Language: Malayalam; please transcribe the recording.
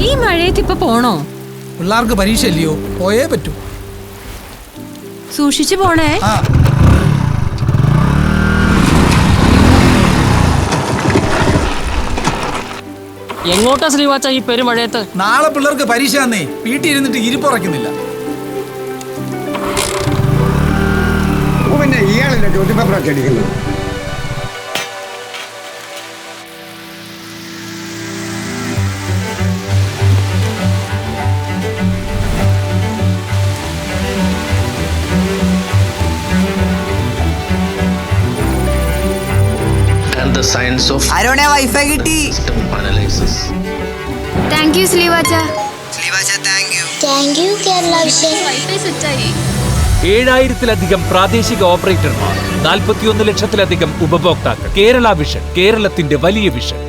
ഈ മഴയത്ത് ഇപ്പൊ പോണോ? പിള്ളേർക്ക് പരീക്ഷ ഇല്ലയോ, പോയേ പറ്റൂ. സൂക്ഷിച്ചു പോണേ. എങ്ങോട്ടാ ശ്രീവാച്ച ഈ പെരുമഴയത്ത്? നാളെ പിള്ളേർക്ക് പരീക്ഷ തന്നേ, വീട്ടിൽ ഇരുന്നിട്ട് ഇരിപ്പുറക്കുന്നില്ല. പിന്നെ ഇയാളില്ല ചോദ്യപേപ്പറൊക്കെ അടിക്കുന്നത്. The science of ആരോണേ വൈഫൈ കിട്ടി. system analysis. താങ്ക് യു ശ്രീവാച്ച. താങ്ക് യു കേരള വിഷൻ. വൈഫൈ സെറ്റായി. 7000-ലധികം പ്രാദേശിക ഓപ്പറേറ്റർമാർ, 41 ലക്ഷത്തിലധികം ഉപഭോക്താക്കൾ. കേരള വിഷൻ, കേരളത്തിന്റെ വലിയ വിഷൻ.